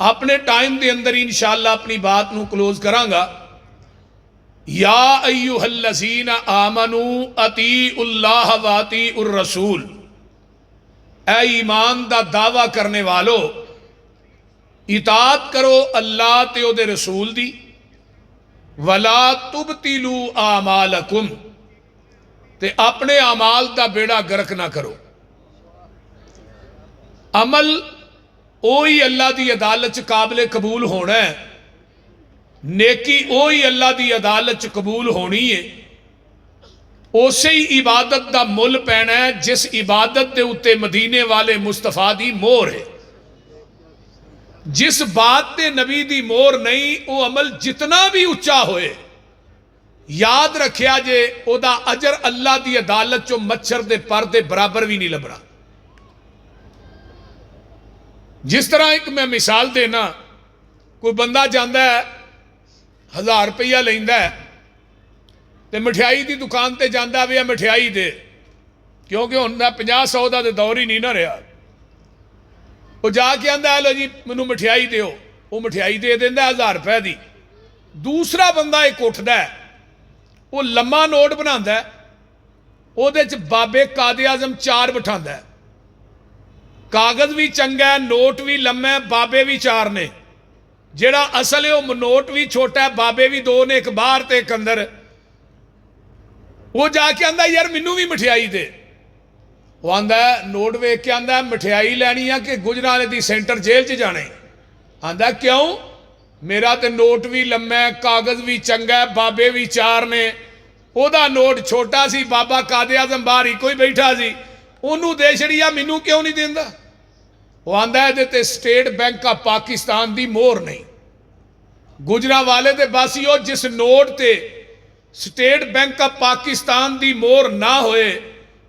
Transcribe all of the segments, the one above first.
اپنے ٹائم دے اندر انشاءاللہ اپنی بات نو کلوز کراں گا. یا ایھا الذین آمنوا اطیعوا اللہ و اطیعوا الرسول، اے ایمان دا دعویٰ کرنے والو اطاعت کرو اللہ تے او دے رسول دی. ولا تبطلوا اعمالکم، تے اپنے اعمال دا بیڑا گرک نہ کرو. عمل اوہی اللہ دی عدالت چ قابل قبول ہونا ہے، نیکی اوہی اللہ دی عدالت چ قبول ہونی ہے. اسی ہی عبادت دا مل پینا ہے جس عبادت دے اتے مدینے والے مصطفیٰ دی مور ہے. جس بات تے نبی دی مور نہیں، وہ عمل جتنا بھی اچا ہوئے یاد رکھیا جے او دا اجر اللہ دی عدالت چو مچھر دے پر دے برابر بھی نہیں لبنا. جس طرح ایک میں مثال دینا، کوئی بندہ جاندہ ہے 1000 روپیہ لیندا ہے تے مٹھائی دی دکان تے جاندہ ہے مٹھائی دے، کیونکہ انہوں 50-100 دا دے دور ہی نہیں نہ رہا. وہ جا کے آندہ ہے لو جی منو مٹھائی دیو، وہ مٹھائی دے دیندہ ہے 1000 روپے دی. دوسرا بندہ ایک اٹھدا ہے، وہ لمحہ نوٹ بناندہ ہے، وہ دے چ بابے قائد اعظم 4 بٹھاندہ ہے. کاغذ بھی چنگا ہے، نوٹ بھی لمحہ ہے، بابے بھی 4 نے. جیڑا اصل ہے وہ نوٹ بھی چھوٹا ہے، بابے بھی 2 نے، ایک باہر تے ایک اندر. وہ جا کے آندہ یار منو بھی مٹھائی دے. وہ آندہ ہے نوٹ ویکھ کے آندہ ہے مٹھائی لینی ہے کہ گجرالے دی سینٹر جیل چ جانے. آندہ کیوں؟ میرا تے نوٹ بھی لمحہ ہے، کاغذ بھی چنگا ہے، بابے بھی 4 نے. او دا نوٹ چھوٹا سی، بابا قائد اعظم باہر ہی کوئی بیٹھا سی، انہوں دے چھڑیا، منو کیوں نہیں دیندا؟ وہ آندہ ہے دیتے اسٹیٹ بینک آف پاکستان دی مور نہیں. گجرا والے دے باسی ہو جس نوٹ تے اسٹیٹ بینک آف پاکستان دی مور نہ ہوئے،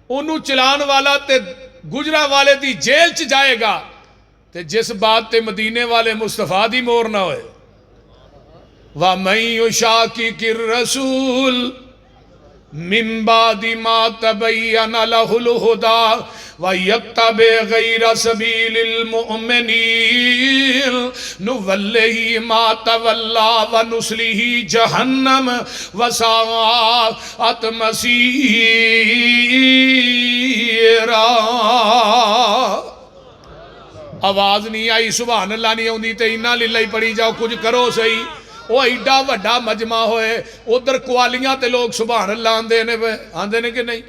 انہوں چلان والا تے گجرا والے دی جیل چ جائے گا. تے جس بات تے مدینے والے مصطفیٰ دی مور نہ ہوئے. وَمَن يُشَاقِقِ الرَّسُولَ مِن بَعْدِ مَا تَبَيَّنَ لَهُ الْهُدَىٰ وَيَتَّبِعْ غَيْرَ سَبِيلِ الْمُؤْمِنِينَ نُوَلِّهِ مَا تَوَلَّىٰ وَنُصْلِهِ جَهَنَّمَ وَسَاءَتْ مَصِيرًا. آواز نہیں آئی، سبحان اللہ نہیں ہوندی تے اِنَّا لِلَّهِ پڑھی جاؤ، کچھ کرو صحیح. وہ ایڈا وڈا مجمع ہوئے، ادھر کوالیاں تے لوگ سبحان اللہ آندے نے کہ نہیں.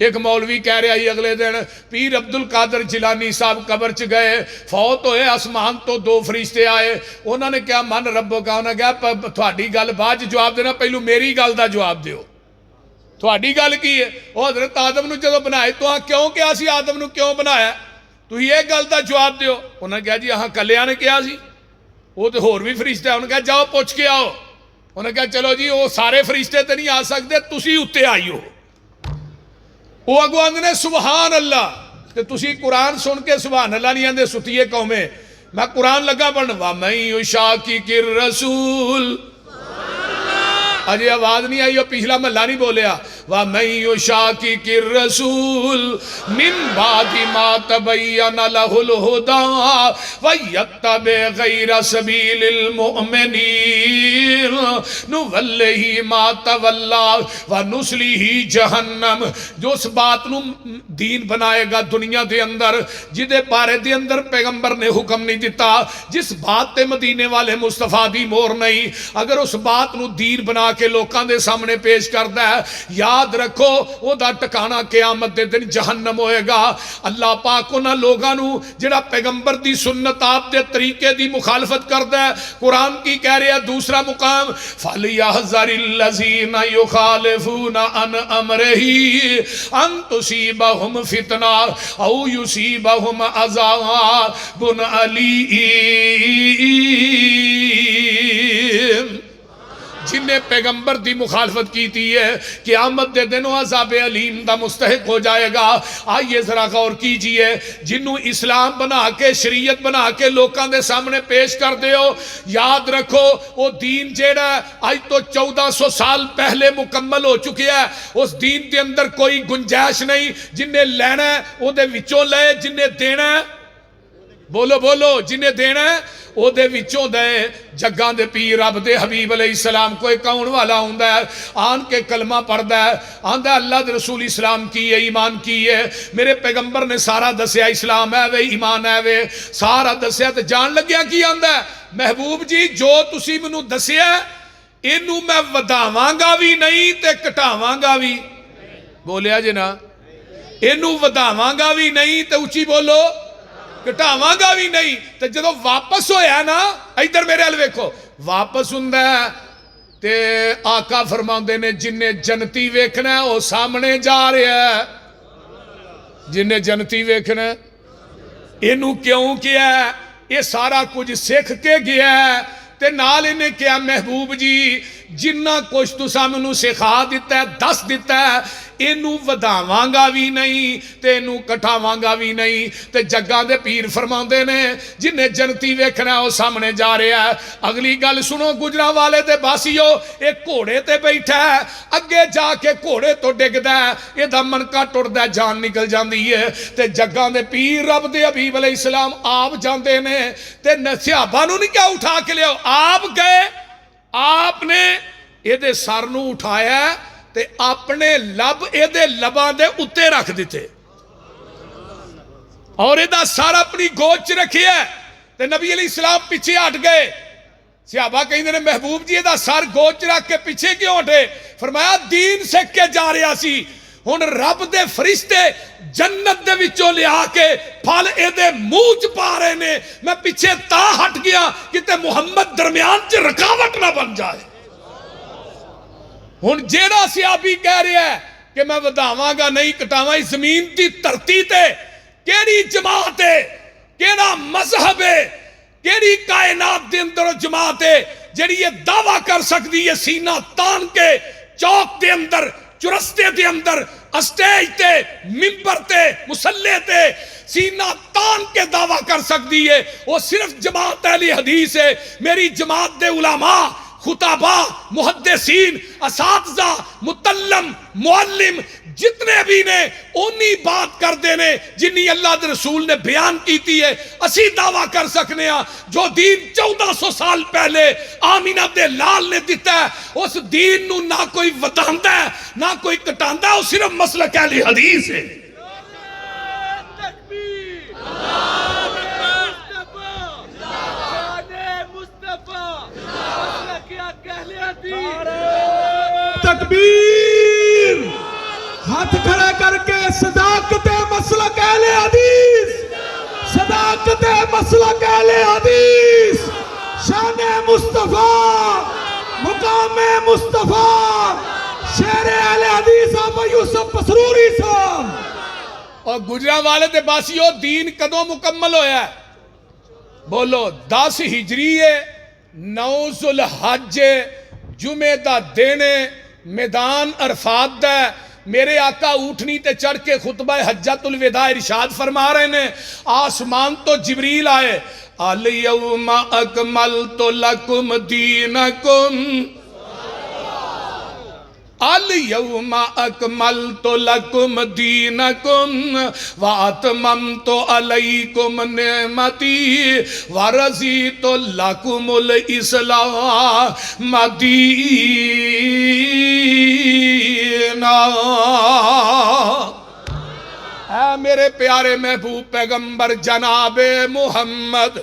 ایک مولوی کہہ رہا ہی اگلے دن پیر عبدالقادر جیلانی صاحب قبر چ گئے، فوت ہوئے، آسمان تو 2 فرشتے آئے. انہوں نے کیا من ربو کا، انہوں نے کہا تھوڑی گل بعد جواب دینا، پہلو میری گل دا جواب دیو. تھوڑی گل کی ہے؟ وہ حضرت آدم نو جدو بنائے تو کیوں کیا سی آدم نو کیوں بنایا؟ تو یہ گل دا جواب دیو. انہوں نے کہا جی کلیاں نے کیا سی؟ وہ تو ہور بھی فرشتے ہیں. انہوں نے کہا جاؤ پوچھ کے آؤ. انہوں نے کہا چلو جی وہ سارے فرشتے تو نہیں آ سکتے، تسی اتے آئی ہو. وہ اگو آندے نے سبحان اللہ، کہ تسی قرآن سن کے سبحان اللہ نہیں آندے ستیے قومیں. میں قرآن لگا پڑھن وَمَن يُشَاقِقِ الرَّسُولَ. اجے آواز نہیں آئی، وہ پچھلا محلہ نہیں بولیا. وَمَن يُشَاقِقِ الرَّسُولَ مِن بَعْدِ مَا تَبَيَّنَ لَهُ الْهُدَىٰ وَيَتَّبِعْ غَيْرَ سَبِيلِ الْمُؤْمِنِينَ نُوَلِّهِ مَا تَوَلَّىٰ وَنُصْلِهِ جَهَنَّمَ. جو اس بات نو دین بنائے گا دنیا دے اندر جدے پارے دے اندر پیغمبر نے حکم نہیں دیتا، جس بات تے مدینے والے مصطفیٰ دی مور نہیں، اگر اس بات نو دین بنا کے لوکاں دے سامنے پیش کردا ہے، یاد رکھو وہ دا ٹکانا قیامت دے دن جہنم ہوئے گا. اللہ پاک انہاں لوگاں نو جڑا پیغمبر دی سنت آپ دے طریقے دی مخالفت کردا ہے، قرآن کی کہہ رہے ہیں دوسرا مقام فَلْيَحْذَرِ الَّذِينَ يُخَالِفُونَ عَنْ أَمْرِهِ أَن تُصِيبَهُمْ فِتْنَةٌ أَوْ يُصِيبَهُمْ عَذَابٌ أَلِيمٌ. جن نے پیغمبر دی مخالفت کی تھی ہے قیامت دے دنوں عذاب علیم دا مستحق ہو جائے گا. آئیے ذرا غور کیجئے، جنہوں اسلام بنا کے شریعت بنا کے لوکاں دے سامنے پیش کر دے ہو، یاد رکھو وہ دین جیڑا ہے آج تو 1400 سال پہلے مکمل ہو چکے ہے. اس دین دے اندر کوئی گنجائش نہیں. جن نے لینا ہے وہ دے وچوں لے، جن نے دینا ہے بولو بولو جنہیں دینا ہے او دے وچوں دے جگاں دے پیر رب دے حبیب علیہ السلام کوئی کون والا ہوندا ہے آن کے کلمہ پڑھدا ہے آندا اللہ دے رسول اسلام کی ہے ایمان کی ہے میرے پیغمبر نے سارا دسیا اسلام ہے وے ایمان ہے وے سارا دسیا تے جان لگیا کی آندا ہے محبوب جی جو تسی مینوں دسیا اینوں میں وداواں گا بھی نہیں تے کٹاواں گا بھی بولیا جی نا اینوں وداواں گا بھی نہیں تے اچھی بولو کٹاواں گا بھی نہیں تے جدو واپس ہویا نا ادھر میرے حل ویکھو واپس ہوندا ہے تے آقا فرماندے نے جنہیں جنتی ویکھنا ہے وہ سامنے جا رہا ہے جنہیں جنتی ویکھنا ہے اینوں کیوں کیا ہے یہ سارا کچھ سکھ کے گیا ہے تے نال انہیں کیا محبوب جی جنہ کچھ تساں مینوں سکھا دیتا ہے دس دیتا ہے اینوں وداواں گا بھی نہیں تے اینوں کٹاواں گا بھی نہیں تے جگاں دے پیر فرماندے نے جنہیں جنتی ویکھنا ہے وہ سامنے جا رہا ہے اگلی گل سنو گجرانوالے تے باسیو ایک گھوڑے تے بیٹھا ہے اگے جا کے گھوڑے تو ڈگدا ہے یہ دا منکا ٹردا جان نکل جاندی ہے تے جگاں دے پیر رب دے حبیب علیہ السلام آپ جاندے نے تے صحابہ نوں نہیں کیا اٹھا کے لیا آپ گئے آپ نے یہ دے سر نوں اٹھایا تے اپنے لب یہ دے لباں دے اتے رکھ دیتے اور یہ دا سر اپنی گوچ رکھیا تے نبی علیہ السلام پیچھے ہٹ گئے صحابہ کہیں نے محبوب جی یہ دا سر گوچ رکھ کے پیچھے کیوں ہٹے فرمایا دین سکھ کے جا رہا سی ہن رب دے فرشتے جنت دے وچوں لیا کے پھل اے دے منہ چ پا رہے نے میں پیچھے تا ہٹ گیا کہ محمد درمیان چ رکاوٹ نہ بن جائے ہن جیڑا صحابی کہہ رہا ہے کہ میں وداواں گا نہیں کٹاواں اس زمین دی دھرتی تے کیڑی جماعت ہے کیڑا مذہب ہے کیڑی کائنات دے اندر جماعت ہے جڑی یہ دعویٰ کر سکتی ہے سینہ تان کے چوک دے اندر چرستے دے اندر اسٹیج تے ممبر تے مسلح تے سینہ تان کے دعویٰ کر سکتی ہے وہ صرف جماعت اہل حدیث ہے میری جماعت دے علماء خطابہ محدثین اساتذہ متلم معلم جتنے بھی نے انہی بات کر دینے جنہی اللہ دے رسول نے بیان کیتی ہے اسی دعویٰ کر سکنے ہیں جو دین 1400 سال پہلے آمینہ دے لال نے دیتا ہے اس دین نو نہ کوئی وداندہ ہے نہ کوئی کٹاندہ ہے وہ صرف مسلک اہل حدیث ہے تکبیر ہاتھ کھڑے کر کے صداقت مسلک اہل حدیث صداقت مسلک اہل حدیث شان مصطفیٰ مقام مصطفیٰ شیر اہل حدیث ابو یوسف پسروری صاحب اور گجرانوالے تے باسیو دین کدوں مکمل ہویا ہے بولو 10 ہجری ہے 9 ذوالحج جمعہ دا دینے میدان عرفات دا میرے آقا اٹھنی تے چڑھ کے خطبہ حجت الوداع ارشاد فرما رہے ہیں آسمان تو جبریل آئے الیوم اکملت لکم دینکم الیوم اکملت لکم دینکم واتممت علیکم نعمتی ورضیت لکم الاسلام دینا اے میرے پیارے محبوب پیغمبر جناب محمد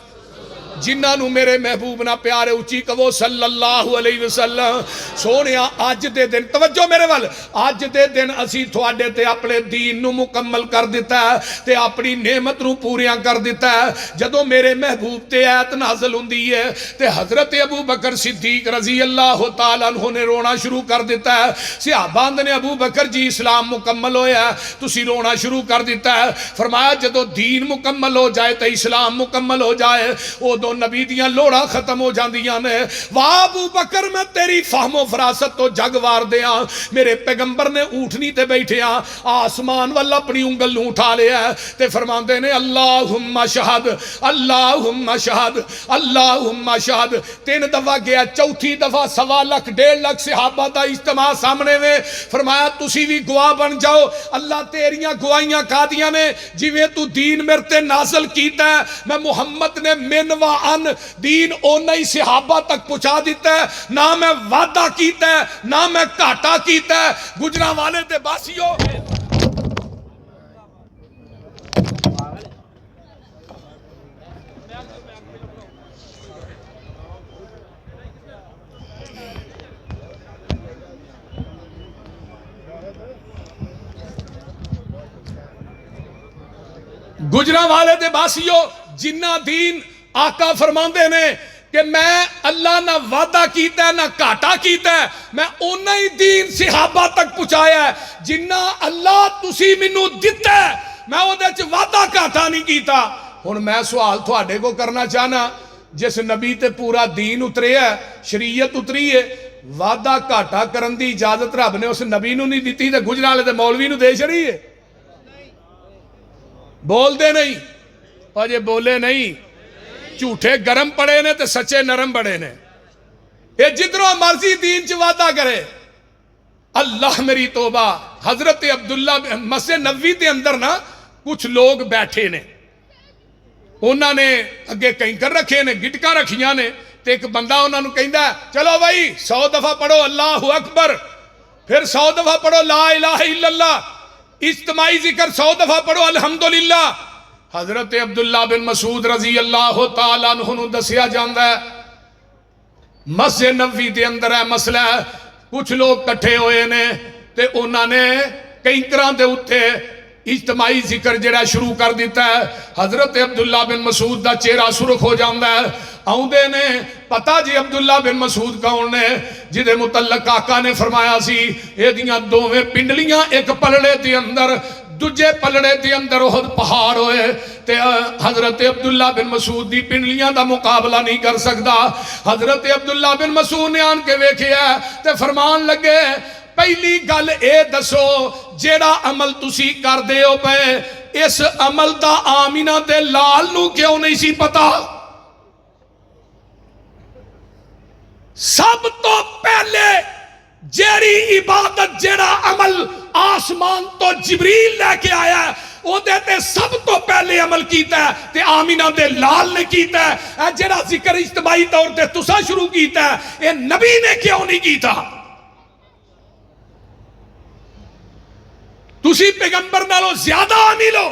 جنہاں نو میرے محبوب نہ پیارے اچھی کہو صلی اللہ علیہ وسلم سونیا آج دے دن توجہ میرے وال آج دے دن اسی تھوڑے تے اپنے دین نو مکمل کر دیتا ہے تے اپنی نعمت نو پوریاں کر دیتا ہے جدو میرے محبوب تے آیت نازل ہوندی ہے تے حضرت ابو بکر صدیق رضی اللہ تعالیٰ عنہ نے رونا شروع کر دیتا ہے صحابہ نے ابو بکر جی اسلام مکمل ہویا ہے تسی رونا شروع کر دیتا ہے فرمایا جدو دین مکمل ہو جائے تے اسلام مکمل ہو جائے او جدوں نبی دیاں لوڑاں ختم ہو جاندیاں نے، واہ ابو بکر میں تیری فہم و فراست تو جگ وار دیاں، میرے پیغمبر نے اونٹنی تے بیٹھے ہاں، آسمان والا اپنی انگل نوں اٹھا لیا ہے تے فرماندے نے اللہم شہد اللہم شہد اللہم شہد، 3 دفعہ گیا، چوتھی دفعہ 1.25 لاکھ 1.5 لاکھ صحابہ دا اجتماع سامنے میں، فرمایا تسی بھی گواہ بن جاؤ، اللہ تیریاں گواہیاں کھادیاں نے، جویں تو دین میرے تے نازل کیتا ہے، میں محمد نے من و ان دین اونا ہی صحابہ تک پہنچا دیتا ہے، نہ میں وعدہ کیتا ہے نہ میں گھاٹا کیتا ہے۔ گجراں والے تے باسیو گجراں والے دے باسیو جنہ دین آقا فرماندے نے کہ میں اللہ نہ وعدہ کیتا ہے نہ گھاٹا کیتا ہے، میں اونا ہی دین صحابہ تک پہنچایا ہے جنہ اللہ تسی منو دیتا ہے، میں او دے چ وعدہ گھاٹا نہیں کیتا۔ ہن میں سوال تھوڑے کو کرنا چاہنا، جس نبی تے پورا دین اترے ہے، شریعت اتری ہے، وعدہ گھاٹا کرن دی اجازت رب نے اس نبی نو نہیں دیتی تے گجراں والے تے مولوی نو دے چھڑی ہے؟ بول دے نہیں اور یہ بولے نہیں، جھوٹے گرم پڑے نے تے سچے نرم پڑے نے، یہ جدروں مرضی دین چ وعدہ کرے۔ اللہ میری توبہ، حضرت عبداللہ مسجد نبوی دے اندر نا کچھ لوگ بیٹھے نے، انہوں نے اگے کینکر رکھے نے، گٹکاں رکھیاں نے، تے ایک بندہ انہوں نے کہندا ہے چلو بھائی 100 دفعہ پڑھو اللہ اکبر، پھر 100 دفعہ پڑھو لا الہ الا اللہ، اجتماعی ذکر 100 دفعہ پڑھو الحمدللہ۔ حضرت عبداللہ بن مسعود رضی اللہ تعالیٰ عنہ دسیا جاندہ ہے، مسجد نبوی دے اندر ہے مسئلہ ہے، کچھ لوگ کٹھے ہوئے نے تے انہوں نے کینکراں دے اٹھے اجتماعی ذکر جڑا شروع کر دیتا ہے۔ حضرت عبداللہ بن مسعود دا چہرہ سرخ ہو جاندہ ہے، آؤندے نے پتہ جی عبداللہ بن مسعود کون نے، جدے متعلق آقا نے فرمایا سی اے دیاں دوویں پنڈلیاں ایک پلڑے دے اندر دجے پلڑے دے اندر احد پہاڑ ہوئے تے حضرت عبداللہ بن مسعود دی پنڈلیاں دا مقابلہ نہیں کر سکتا۔ حضرت عبداللہ بن مسعود نے آن کے ویکھیا تے فرمان لگے پہلی گل اے دسو جیڑا عمل تسی کر دے ہو پے اس عمل دا آمینہ دے لال نو کیوں نہیں سی پتا؟ سب تو پہلے جیڑی عبادت جیڑا عمل آسمان تو جبریل لے کے آیا ہے وہ دیتے سب تو پہلے عمل کیتا ہے تے آمینہ دے لال نے کیتا ہے، اے جیڑا ذکر اجتماعی طور تے تسا شروع کیتا ہے اے نبی نے کیوں نہیں کیتا؟ تسی پیغمبر نالوں زیادہ عامل ہو۔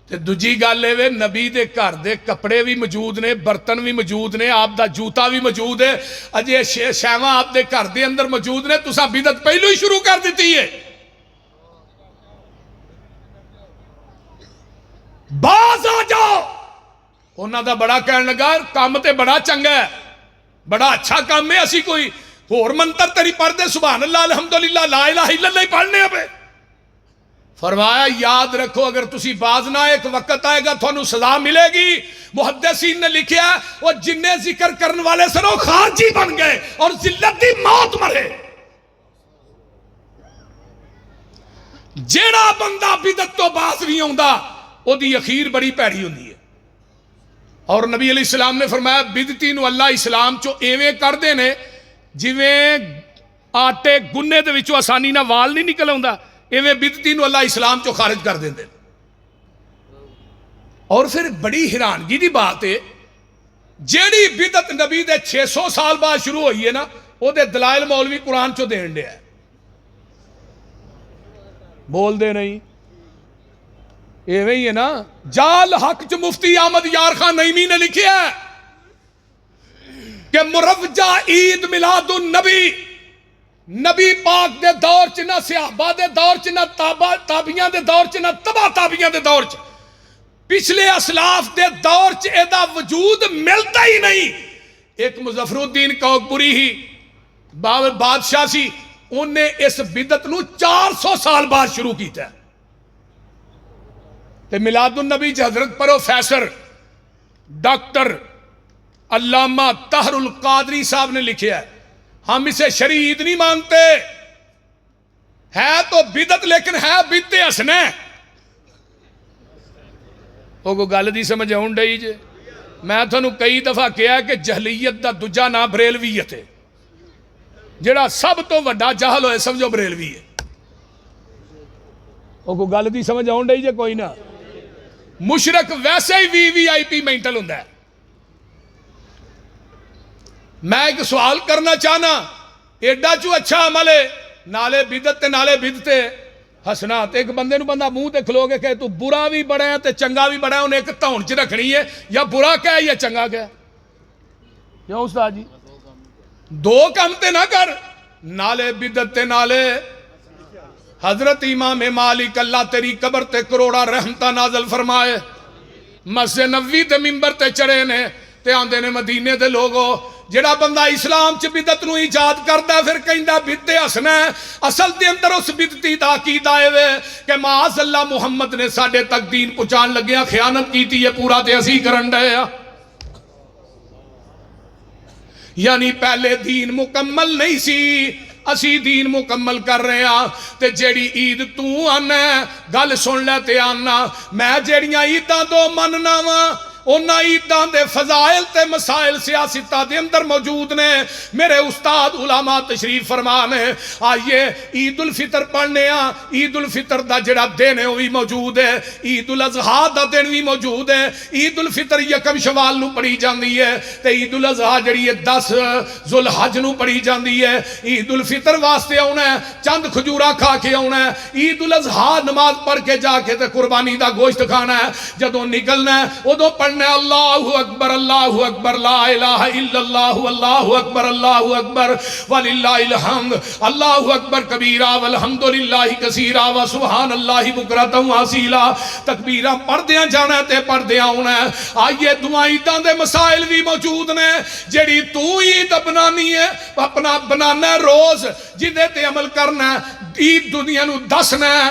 تے دوجی گل ہے نبی دے گھر دے کپڑے بھی موجود نے، برتن بھی موجود نے، آپ دا جوتا بھی موجود ہے، اجے شیواں آپ دے گھر دے اندر موجود نے، تسا بدعت پہلو ہی شروع کر دیتی ہے۔ باز آ جاؤ، انہاں دا بڑا کہنے لگا کام تے بڑا چنگا ہے، بڑا اچھا کام ہے، اسی کوئی ہور منتر تری پڑھ دے سبحان اللہ الحمدللہ لا الہ الا اللہ ہی پڑھنے پہ۔ فرمایا یاد رکھو اگر تسی باز نہ ایک وقت آئے گا تھانوں سزا ملے گی۔ محدثین نے لکھیا وہ جننے ذکر کرن والے سن وہ خارجی بن گئے اور ذلت دی موت مرے۔ جیڑا بندہ بدعت تو باز نہیں ہوندا او دی اخیر بڑی پیڑی ہوندی ہے۔ اور نبی علیہ السلام نے فرمایا بدعتی نو اللہ اسلام چو ایویں کر دے نے جویں آٹے گنے دے وچوں آسانی نہ وال نہیں نکل آوندا، ایویں بدعتی نو اللہ اسلام چو خارج کر دیندے۔ اور پھر بڑی حیرانگی دی بات ہے جیڑی بدعت نبی دے 600 سال بعد شروع ہوئی ہے نا وہ دے دلائل مولوی قرآن چو دین دے ہے، بول دے نہیں ایویں ہی ہے نا۔ جال حق چ مفتی احمد یار خان نعیمی نے لکھیا ہے کہ مروجہ عید میلاد النبی نبی پاک دے دور چ نہ صحابہ دے دور چ نہ تابعیاں دے دور چ نہ تبع تابعیاں دے دور چ پچھلے اسلاف دے دور چ ایدا وجود ملتا ہی نہیں۔ ایک مظفر الدین کوکبری ہی بادشاہ سی، انہیں اس بدعت نو 400 سال بعد شروع کیتا ہے۔ تے میلاد النبی حضرت پروفیسر ڈاکٹر علامہ طاہر القادری صاحب نے لکھا ہے، ہم اسے شریعت نہیں مانتے، ہے تو بدعت لیکن ہے بدعت حسنہ۔ وہ کو گل دی سمجھ آن ڈئی جے؟ میں تھانوں کئی دفعہ کہا کہ جہلیت دا دوجا نام بریلویت ہے، جڑا سب تو وڈا جہل ہوئے سمجھو بریلوی ہے۔ وہ کو گل دی سمجھ آن ڈئی جے؟ کوئی نہ۔ مشرک ویسے ہی VIP مینٹل ہوندا ہے۔ میں ایک سوال کرنا چاہنا، ایڈا چو اچھا عمل ہے، نالے بدعت تے نالے بدعت حسنات، ایک بندے نو بندہ منہ تے کھلو گے کہ تو برا بھی بڑا ہے تے چنگا بھی بڑا ہے، انہیں ایک تہون چ رکھنی ہے، یا برا کیا ہے یا چنگا کیا ہے؟ کیوں استاد جی؟ دو کم تے نہ کر، نالے بدعت تے نالے حضرت امام مالک اللہ تیری قبر تے کروڑا رحمتہ نازل فرمائے، مسجد نبوی تے منبر تے چڑھے نے تے آندے نے مدینے دے لوگو، جڑا بندہ اسلام چ بدعت نو ایجاد کردا پھر کہندا بدعت حسنہ ہے، اصل دے اندر اس بدعتی دا عقیدہ ہے کہ معاذ اللہ محمد نے ساڈے تک دین پہنچان لگیا خیانت کیتی ہے، پورا تے اسی کرن ڈے آ۔ یعنی پہلے دین مکمل نہیں سی، اسی دین مکمل کر رہے ہیں، تے جیڑی عید تو آنا گل سن لے تے آنا، میں جیڑیاں عیداں دو مننا وا انہاں عیداں دے فضائل تے مسائل سیاستہ دے اندر موجود نے۔ میرے استاد علماء تشریف فرمان ہے، آئیے عید الفطر پڑھنے ہاں، عید الفطر دا جڑا دن ہے وہ بھی موجود ہے، عید الاضحیٰ دا دن بھی موجود ہے۔ عید الفطر یکم شوال نو پڑھی جاندی ہے تے عید الاضحیٰ جڑی ہے 10 ذوالحج نو پڑھی جاندی ہے۔ عید الفطر واسطے آنا ہے، چند کھجورا کھا کے آنا ہے، عید الاضحیٰ نماز پڑھ کے جا کے تے قربانی دا گوشت کھانا ہے، جدوں نکلنا ہے ادوں پڑھنا اللہ اکبر لا الہ الا اللہ اللہ اکبر وللہ الحمد اللہ اکبر کبیرہ والحمدللہ کثیرہ وسبحان اللہ بکرۃ واصیلا، تکبیرہ پڑھدیاں جانا تے پڑھدیاں ہونا ہے۔ آئیے دعا عیداں دے مسائل بھی موجود نے، جیڑی تو عید بنانی ہے اپنا بنانا ہے روز جدے تے عمل کرنا ہے، عید دنیا نو دسنا ہے،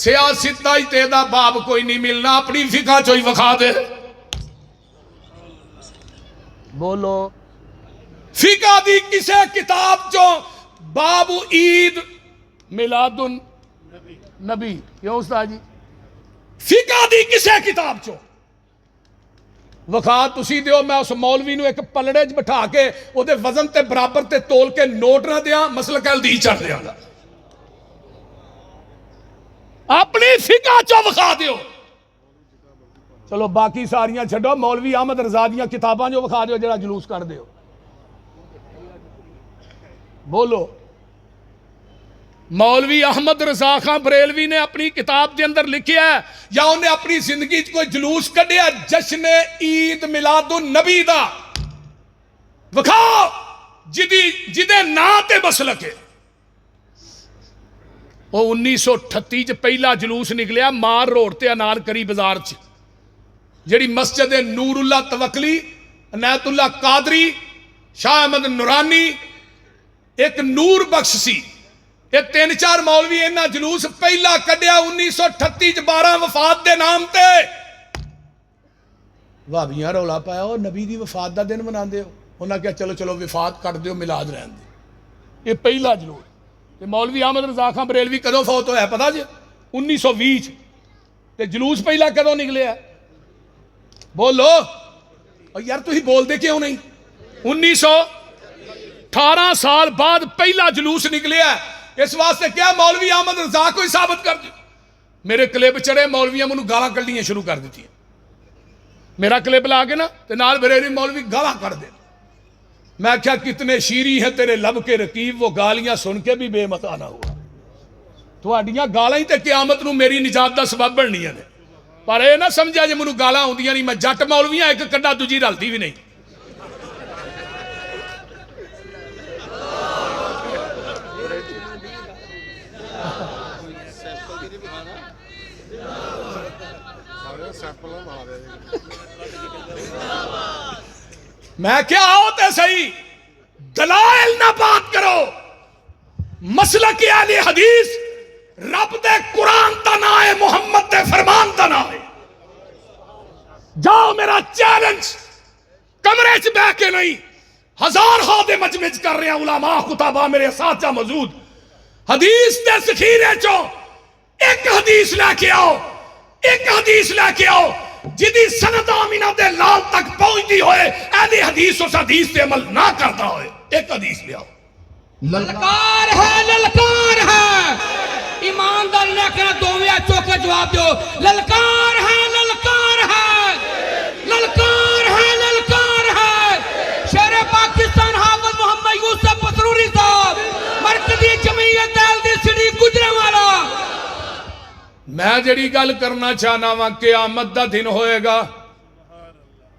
سیاست دا تے دا باب کوئی نہیں ملنا، اپنی فقہ چوئی وکھا دے۔ بولو فقہ دی کسے کتاب چو باب عید میلاد النبی، کیوں استاد جی؟ فقہ دی کسے کتاب چو وکھا تسی دیو، میں اس مولوی نو ایک پلڑے چ بٹھا کے او دے وزن تے برابر تے تول کے نوٹ نہ دیاں، مسلک الدی چڑھ دیاں گا، اپنی فقہ چو وکھا دیو۔ چلو باقی ساریاں چھڑو، مولوی احمد رضا دیاں کتاباں جو وکھا دیو جڑا جلوس کر دیو۔ بولو مولوی احمد رضا خان بریلوی نے اپنی کتاب دے اندر لکھیا ہے یا انہیں اپنی زندگی کوئی جلوس کڈیا جشن عید میلاد النبی دا وکھاؤ جدے نا تے مسلک ہے؟ وہ 1938 چ پہلا جلوس نکلیا مار روڈ تے انار کری بازار چ، جڑی مسجد نور اللہ توکلی، عنایت اللہ قادری، شاہ احمد نورانی، ایک نور بخش سی، یہ 3-4 مولوی انہاں جلوس پہلا کڈیا 1938 چ 12 وفات دے نام تے۔ بھابیاں رولا پایا وہ نبی دی وفات دا دن مناندے ہو، انہاں کہا چلو چلو وفات کر دیو میلاد رہن دے۔ یہ پہلا جلوس تے مولوی احمد رضا خان بریلوی کدوں فوت ہویا پتہ جی؟ 1920 تے جلوس پہلا کدوں نکلے ہے؟ بولو اور یار تھی بول دے کیوں نہیں؟ 1918 سال بعد پہلا جلوس نکلے ہے، اس واسطے کیا مولوی احمد رضا کو ہی ثابت کر دیا۔ میرے کلپ چڑھے مولویاں منو گالاں کڈنیاں شروع کر دیتی ہیں، میرا کلپ لا کے نا تے نال بریلوی مولوی گالاں کر دے۔ میں کیا کتنے شیریں ہیں تیرے لب کے رقیب، وہ گالیاں سن کے بھی بے مزہ نہ ہوا۔ تہاڈیاں گالاں ہی تے قیامت نو میری نجات دا سبب بننیاں نے، پر اے نہ سمجھا جے منو گالاں ہوندیاں نہیں، میں جٹ مولویاں ایک کڈا دوجی رلتی بھی نہیں۔ میں کیا ہوتے صحیح دلائل نہ بات کرو، مسلک اہل حدیث رب دے قرآن دا نہ ہے، محمد دے فرمان دا نہ ہے۔ جاؤ میرا چیلنج، کمرے چ بہ کے نہیں، ہزار ہاتھ مجمع کر رہے ہیں علماء کتابہ میرے اساتذہ موجود، حدیث دے ذخیرے چو ایک حدیث لے کے آؤ، ایک حدیث لے کے آؤ جدی سند آمینہ دے لال تک پہنچتی ہوئے ایدی حدیث اس حدیث تے عمل نہ کرتا ہوئے، ایک حدیث لے آؤ۔ للکار ہے ایماندار نے کہنا دوویں چوکے جواب دیو، للکار ہے شہر پاکستان حافظ محمد یوسف پسروری صاحب، مرکزی جمعیت اہل سٹی گجرانوالہ۔ میں جڑی گل کرنا چاہنا وا قیامت دا دن ہوئے گا،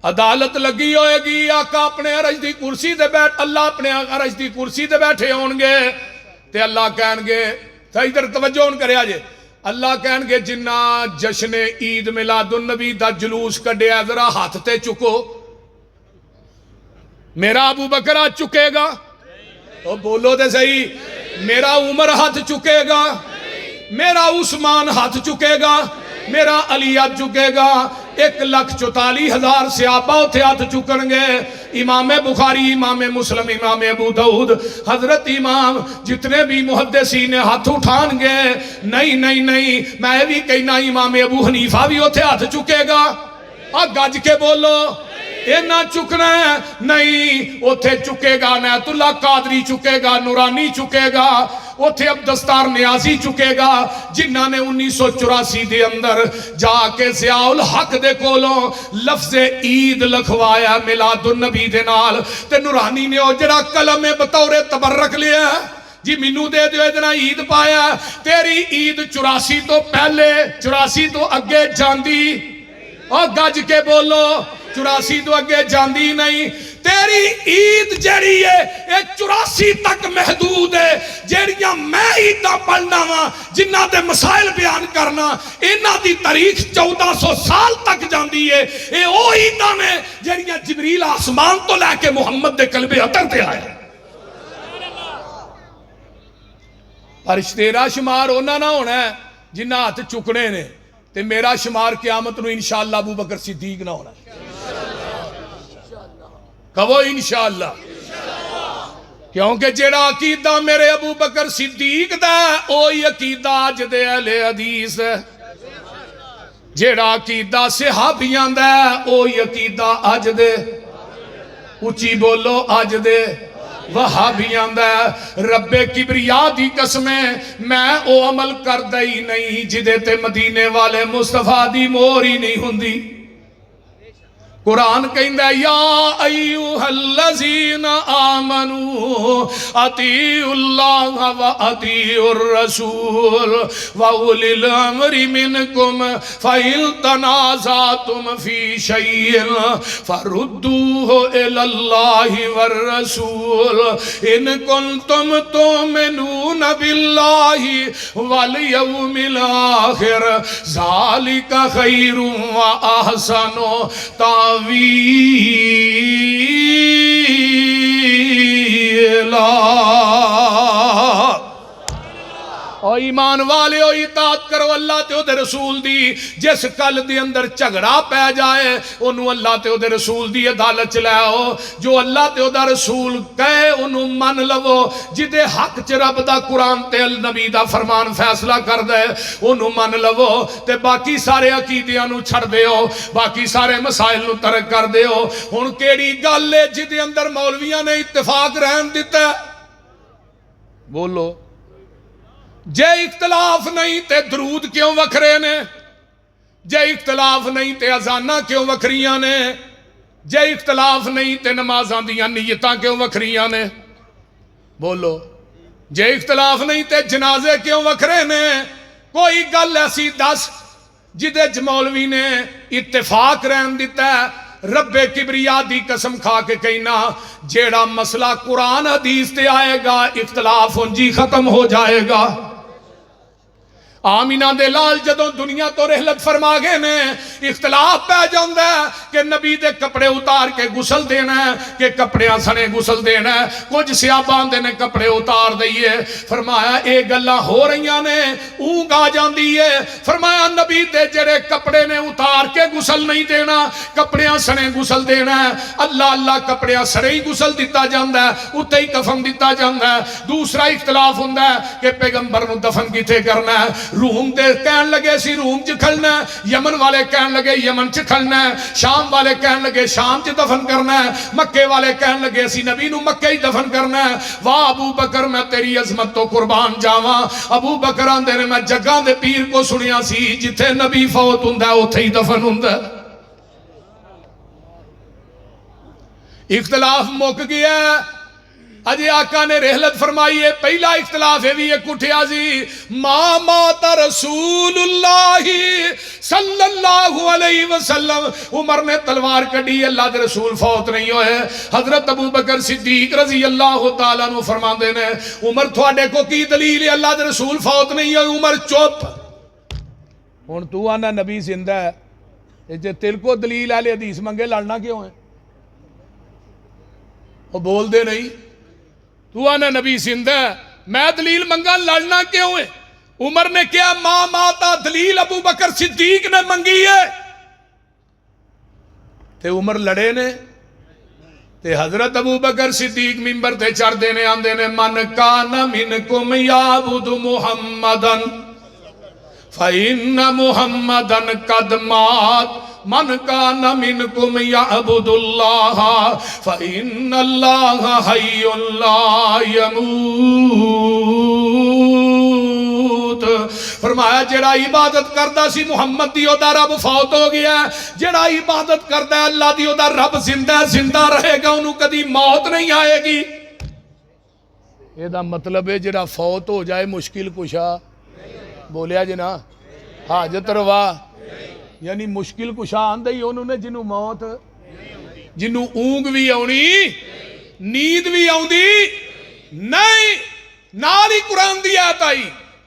عدالت لگی ہوئے گی، آقا اپنے عرش دی کرسی دے بیٹھ، اللہ اپنے عرش دی کرسی دے بیٹھے ہون گے تے اللہ کہن گے، تا ادھر توجہ ہون کرے آجے، اللہ کہن گے جنہ جشن عید میلاد النبی دا جلوس کڈے ذرا ہاتھ تے چکو، میرا ابو بکر ہاتھ چکے گا، او بولو تے صحیح، میرا عمر ہاتھ چکے گا، میرا عثمان ہاتھ چکے گا، میرا علی ہاتھ چکے گا، 1,44,000 صحابہ اتھے ہاتھ چکن گے، امام بخاری، امام مسلم، امام ابو داؤد، حضرت امام جتنے بھی محدثین ہاتھ اٹھان گے، نہیں میں بھی کہنا امام ابو حنیفہ بھی اتھے ہاتھ چکے گا، گج کے بولو، اے نہ چکنا ہے، نہیں اتھے چکے گا، نیت اللہ قادری چکے گا، نورانی چکے گا، اتھے اب دستار نیازی چکے گا، جنہاں نے 1984 دے اندر جا کے ضیاء الحق دے کولوں لفظ عید لکھوایا میلاد النبی دے نال، تے نورانی نے او جڑا قلم بطور تبرک لیا ہے جی منو دے دیو ادنا عید پایا، تیری عید 84 تو پہلے 84 تو اگے جاندی، اور گج کے بولو 84 تو اگے جاندی نہیں، تیری عید جیڑی ہے اے 84 تک محدود ہے، جیڑیاں میں عیدہ پڑھنا وا جنہ دے مسائل بیان کرنا انہ دی تاریخ 1400 سال تک جاندی ہے، اے او عیدہ میں جیڑیاں جبریل آسمان تو لے کے محمد دے قلب عطر تے آئے، پر تیرا شمار ہونا نہ ہونا ہے جنہ ہاتھ چکنے نے، تے میرا شمار قیامت نو انشاءاللہ ابو بکر صدیق نہ ہونا ہے، کہو انشاءاللہ، کیونکہ جیڑا عقیدہ میرے ابو بکر صدیق دا اوہی عقیدہ آج دے اہل حدیث ہے، جیڑا عقیدہ صحابیاں دا اوہی عقیدہ آج دے، اچھی بولو آج دے وہابیاں دا، رب کبریاء دی قسمیں میں او عمل کر دئی نہیں جدے تے مدینے والے مصطفیٰ دی موری نہیں ہوندی، قرآن کہندہ یا ایوہ الذین آمنوا اطیعوا اللہ و اطیعوا الرسول و اولی الامر منکم فَإِن تَنَازَعْتُمْ فِي شَيْءٍ فَرُدُّوهُ إِلَى اللَّهِ وَالرَّسُولِ إِن كُنتُمْ تُؤْمِنُونَ بِاللَّهِ وَالْيَوْمِ الْآخِرِ ذَلِكَ خَيْرٌ وَأَحْسَنُ اور ایمان والے ہو اطاعت کرو اللہ تے دے رسول دی، جس کل دے اندر جھگڑا پہ جائے انہوں اللہ تے دے رسول دی عدالت چلاؤ، جو اللہ تے دا رسول کہے انہوں من لو، جدے حق چ رب دا قرآن تے نبی دا فرمان فیصلہ کر دے انہوں من لو، تے باقی سارے عقیدیاں نو چھڑ دے ہو، باقی سارے مسائل نو ترک کر دے ہو۔ ہن کیڑی گل ہے جدے اندر مولویاں نے اتفاق رہن دیتا ہے؟ بولو جے اختلاف نہیں تے درود کیوں وکھرے نے، جے اختلاف نہیں تے اذاناں کیوں وکھریاں نے، جے اختلاف نہیں تے نمازاں دیاں نیتاں کیوں وکھریاں نے، بولو جے اختلاف نہیں تے جنازے کیوں وکھرے نے، کوئی گل ایسی دس جدے مولوی نے اتفاق رہن دیتا ہے۔ رب کبریاء دی قسم کھا کے کہنا جیڑا مسئلہ قرآن حدیث تے آئے گا اختلاف انجی ختم ہو جائے گا، آمینہ دے لال جدوں دنیا تو رحلت فرما گئے نے اختلاف پہ جاندہ ہے کہ نبی دے کپڑے اتار کے غسل دینا ہے کہ کپڑیاں سنے غسل دینا ہے. کچھ سیابان دے نے کپڑے اتار دئیے. فرمایا اے گلاں ہو رہیاں نے اونگ آ جاندی ہے. فرمایا نبی دے جڑے کپڑے نے اتار کے غسل نہیں دینا کپڑیاں سنے غسل دینا ہے. اللہ اللہ کپڑیاں سنے ہی غسل دیتا جاندہ ہے اتے ہی کفن دیتا جاندہ ہے. دوسرا اختلاف ہوندہ ہے کہ پیغمبر نو دفن کیتے کرنا ہے. روم دے کہن لگے سی روم چ کھلنا ہے یمن والے کہن لگے یمن چ کھلنا ہے شام والے کہن لگے شام چ دفن کرنا ہے مکے والے کہن لگے سی نبی نو مکے ہی دفن کرنا ہے. واہ ابو بکر میں تیری عظمت تو قربان جاواں. ابو بکر آندے نے میں جگہ دے پیر کو سنیا سی جتھے نبی فوت ہوندا ہے اوتھے ہی دفن ہوندا ہے. اختلاف مک گیا ہے. اجے آقا نے رحلت فرمائی ہے. پہلا اختلاف ہے بھی ایک اٹھیا سی ما مات رسول اللہ صلی اللہ علیہ وسلم. عمر نے تلوار کڑی اللہ دے رسول فوت نہیں ہوئے. حضرت ابو بکر صدیق رضی اللہ تعالیٰ عنہ فرما دینے عمر تھوڑے کو کی دلیل ہے اللہ دے رسول فوت نہیں ہوئے. عمر چپ. ہن تو آنا نبی زندہ ہے جے تل کو دلیل اہل حدیث منگے لڑنا کیوں ہے وہ بول دے نہیں. تو آنا نبی زندہ ہے میں دلیل منگا لڑنا کیوں ہے. عمر نے کیا ماں ماتا دلیل ابو بکر صدیق نے منگی ہے تے عمر لڑے نے تے حضرت ابو بکر صدیق منبر تے چڑھ دینے آندے نے من کان منکم یعبد محمدن فإن محمدن قد مات من کان منکم یعبد اللہ فإن اللہ حی لا یموت. فرمایا جڑا عبادت کردہ سی محمد دی دا رب فوت ہو گیا ہے. جڑا عبادت کردہ ہے اللہ دی دا رب زندہ ہے زندہ رہے گا انہوں کدی موت نہیں آئے گی. یہ دا مطلب ہے جڑا فوت ہو جائے مشکل کشا بولیا جنا حاجت روا یعنی مشکل کشا آندہ ہی انہوں نے جنہوں موت جنہوں اونگ بھی آنی نیند بھی آندی نہیں. نالی قرآن دی آیت آئی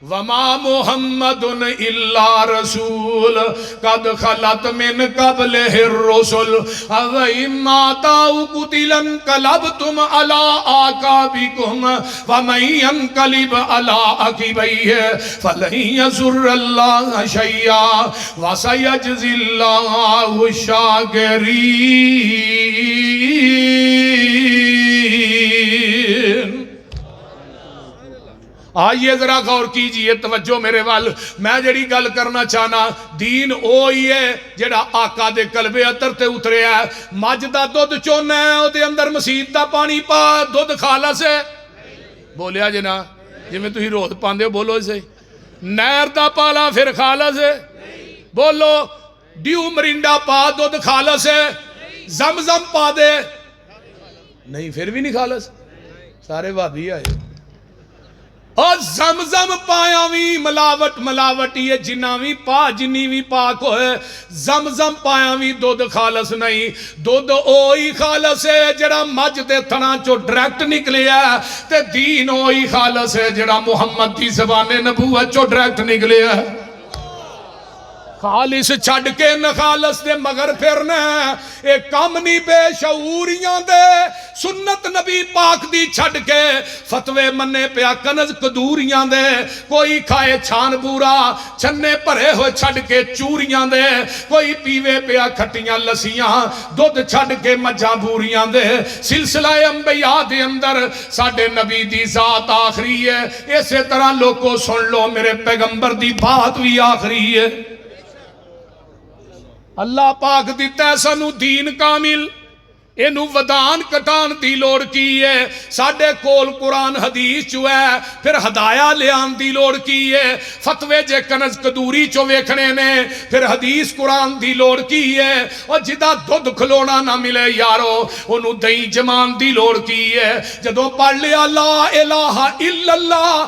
وما محمد الا رسول قد خلت من قبلہ الرسل وَإِن مَاتَ أَوْ قُتِلَ انقلبتم عَلَىٰ أَعْقَابِكُمْ وَمَن ينقلب عَلَىٰ عَقِبَيْهِ فَلَن يَضُرَّ اللَّهَ شَيْئًا وَسَيَجْزِي اللَّهُ الشَّاكِرِينَ. آئیے ذرا غور کیجئے توجہ میرے وال. میں جڑی گل کرنا چاہنا دین اوہی ہے جڑا آقا دے قلب اتر تے اترے ہے. مجھ دا دودھ چونا ہے او دے اندر مسیت دا پانی پا دودھ خالص ہے بولیا جنا جی میں تو ہی روت پاندے ہو بولو اسے. نہر دا پالا پھر خالص ہے بولو. ڈیو مرینڈا پا دودھ خالص ہے. زمزم پا دے نہیں پھر بھی نہیں خالص. سارے بھابی آئے اور زمزم پایا بھی ملاوٹی ہے جناوی پا جنی بھی پاک ہوئے. زمزم پایا بھی دودھ خالص نہیں. دودھ اوہی خالص ہے جڑا مجھ دے تھنا چو ڈریکٹ نکلے ہے تے دین اوہی خالص ہے جڑا محمد دی زبان نبوت چو ڈریکٹ نکلے ہے. خالص چھڑ کے نخالص دے مگر پھرنا ایک کام نہیں بے شعوریاں دے. سنت نبی پاک دی چھڑ کے فتوے منے پیا کنز قدوریاں دے. کوئی کھائے چھان بورا چھنے پرے ہوئے چھڑ کے چوریاں دے. کوئی پیوے پیا کھٹیاں لسیاں دودھ چھڑ کے مجھا بوریاں دے. سلسلہ انبیاء دے اندر ساڑھے نبی دی ذات آخری ہے. اسی طرح لوگوں سن لو میرے پیغمبر دی بات بھی آخری ہے. اللہ پاک دیتا ہے سانو دین کامل اینو ودان کٹان دی لوڑ کی ہے. ساڑھے کول قرآن حدیث چو ہے پھر ہدایہ لیان دی لوڑ کی ہے. فتوے جے کنز قدوری چو ویکھنے نے پھر حدیث قرآن دی لوڑ کی ہے. اور جدا دودھ کھلونا نہ ملے یارو انہوں دہی جمان دی لوڑ کی ہے. جدوں پڑھ لیا لا الہ الا اللہ